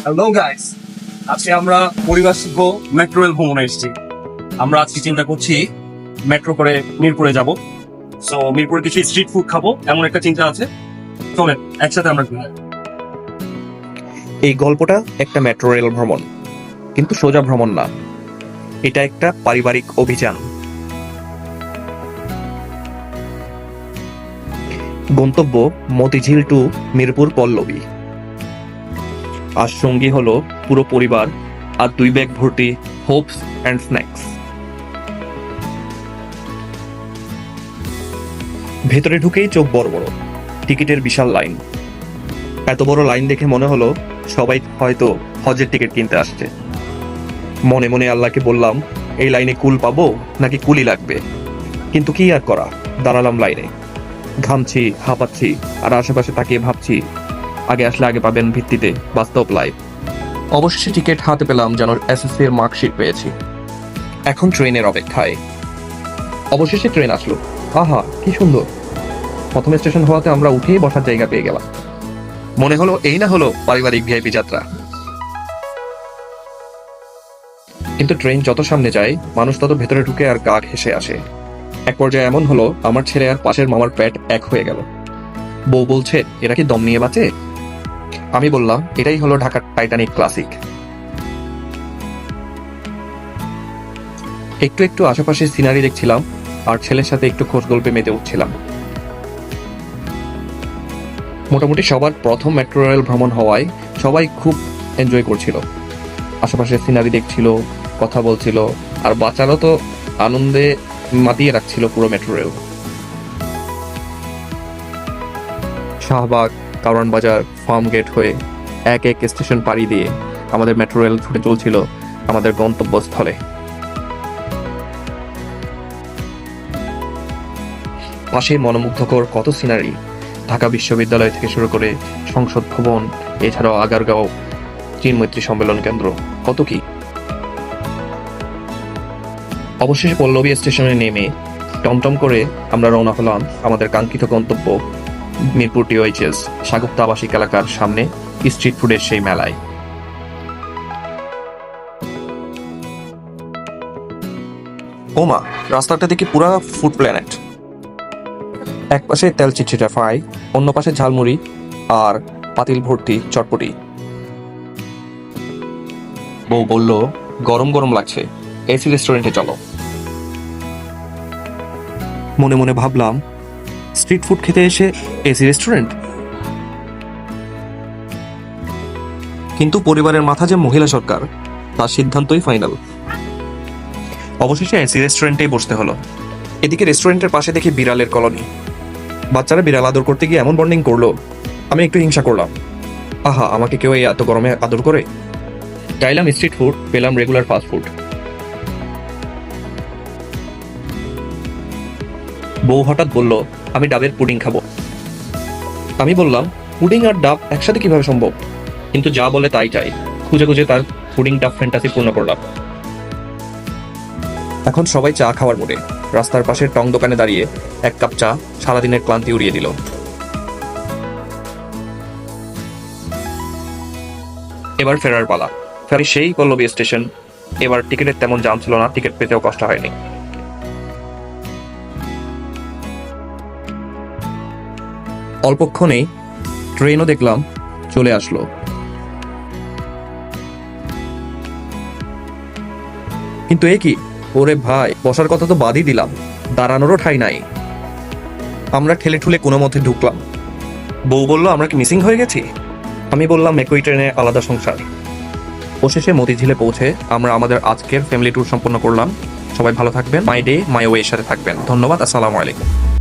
Hello guys, আজকে আমরা পরিবার সহ মেট্রো রেল ভ্রমণে এসেছি। আমরা আজকে চিন্তা করছি মেট্রো করে মিরপুরে যাব। সো মিরপুরে কিছু স্ট্রিট ফুড খাবো, এমন একটা চিন্তা আছে। চলেন একসাথে আমরা ঘুরি। এই গল্পটা একটা মেট্রো রেল ভ্রমণ, কিন্তু সোজা ভ্রমণ না। এটা একটা পারিবারিক অভিযান। গন্তব্য মতিঝিল টু মিরপুর পল্লবী। আর সঙ্গী হলো পুরো পরিবার আর 2 ব্যাগ ভর্তি হোপস অ্যান্ড স্ন্যাক্স। ভেতরে ঢুকেই চোখ বড় বড়, টিকিটের বিশাল লাইন। এত বড় লাইন দেখে মনে হলো সবাই হয়তো হজের টিকিট কিনতে আসছে। মনে মনে আল্লাহকে বললাম, এই লাইনে কুল পাবো নাকি কুলি লাগবে। কিন্তু কি আর করা, দাঁড়ালাম লাইনে। ঘামছি, হাঁপাচ্ছি, আর আশেপাশে তাকিয়ে ভাবছি আগে আসলে আগে পাবেন ভিত্তিতে বাস্তব লাইফ। অবশেষে টিকিট হাতে পেলাম, যেন এসএসসি এর মার্কশিট পেয়েছি। এখন ট্রেনের অপেক্ষায়। অবশেষে ট্রেন আসলো। আহা কি সুন্দর। প্রথম স্টেশন হওয়াতে আমরা উঠেই বসার জায়গা পেয়ে গেলাম। মনে হলো এই না হলো পারিবারিক ভিআইপি যাত্রা। কিন্তু ট্রেন যত সামনে যায়, মানুষ তত ভেতরে ঢুকে আর গা ঘেঁষে আসে। এক পর্যায়ে এমন হলো, আমার ছেলে আর পাশের মামার পেট এক হয়ে গেল। বউ বলছে, এরা কি দম নিয়ে বাঁচে? আমি বললাম, এটাই হলো ঢাকার টাইটানিক ক্লাসিক। একটু একটু আশেপাশে সিনারি দেখছিলাম, আর ছেলের সাথে একটু খোশ গল্পে মেতে উঠছিলাম। মোটামুটি সবার প্রথম মেট্রো রেল ভ্রমণ হওয়ায় সবাই খুব এনজয় করছিল। আশেপাশে সিনারি দেখছিল, কথা বলছিল, আর বাচ্চারাও তো আনন্দে মাতিয়ে রাখছিল পুরো মেট্রো রেল। শাহবাগ, কারওয়ান বাজার, ফার্ম গেট হয়ে এক এক স্টেশন পাড়ি দিয়ে আমাদের মেট্রো রেল ছুটে চলছিল আমাদের গন্তব্যস্থলে। পাশে মনোমুগ্ধকর কত সিনারি, ঢাকা বিশ্ববিদ্যালয় থেকে শুরু করে সংসদ ভবন, এছাড়াও আগারগাঁও চীন মৈত্রী সম্মেলন কেন্দ্র, কত কি। অবশেষে পল্লবী স্টেশনে নেমে টমটম করে আমরা রওনা হলাম আমাদের কাঙ্ক্ষিত গন্তব্য মিরপুর টিওএইচএস সাগুপ্তা আবাসিক এলাকার সামনে স্ট্রিট ফুডের সেই মেলায়। ওমা, রাস্তাটা দেখি পুরা ফুড প্ল্যানেট। এক পাশে তেল চিটচিটা ফ্রাই, অন্য পাশে ঝালমুড়ি আর পাতিল ভর্তি চটপটি। বউ বলল, গরম গরম লাগছে, এসি রেস্টুরেন্টে চলো। মনে মনে ভাবলাম, স্ট্রিট ফুড খেতে এসে এসি রেস্টুরেন্ট? কিন্তু পরিবারের মাথা যে মহিলা সরকার, তার সিদ্ধান্তই ফাইনাল। অবশেষে এসি রেস্টুরেন্টেই বসতে হলো। এদিকে রেস্টুরেন্টের পাশে দেখি বিড়ালের কলোনি। বাচ্চারা বিড়াল আদর করতে গিয়ে এমন বন্ডিং করলো, আমি একটু হিংসা করলাম। আহা, আমাকে কেউ এই এত গরমে আদর করে? চাইলাম স্ট্রিট ফুড, পেলাম রেগুলার ফাস্ট ফুড। বউ হঠাৎ বলল, আমি ডাবের পুডিং খাবো। আমি বললাম, পুডিং আর ডাব একসাথে কিভাবে সম্ভব? কিন্তু যা বলে তাই চাই। খুঁজে খুঁজে তার পুডিং ডাব ফ্যান্টাসি পূর্ণ করলাম। এখন সবাই চা খাওয়ার মোড়ে। রাস্তার পাশের টং দোকানে দাঁড়িয়ে 1 কাপ চা সারাদিনের ক্লান্তি উড়িয়ে দিল। এবার ফেরার পালা। ফেরি সেই পল্লবী স্টেশন। এবার টিকিটের তেমন জাম ছিল না, টিকিট পেতেও কষ্ট হয়নি। অল্পক্ষণেই ট্রেনও দেখলাম চলে আসলো। কিন্তু এ কি, ওরে ভাই, বসার কথা তো বাদই দিলাম, দাঁড়ানোরও ঠাঁই নাই। আমরা ঠেলে ঠুলে কোনো মধ্যে ঢুকলাম। বউ বলল, আমরা কি মিসিং হয়ে গেছি? আমি বললাম, একই ট্রেনে আলাদা সংসার। অবশেষে মতিঝিলে পৌঁছে আমরা আমাদের আজকের ফ্যামিলি ট্যুর সম্পন্ন করলাম। সবাই ভালো থাকবেন, মাই ডে মাই ওয়ের সাথে থাকবেন। ধন্যবাদ, আসসালামু আলাইকুম।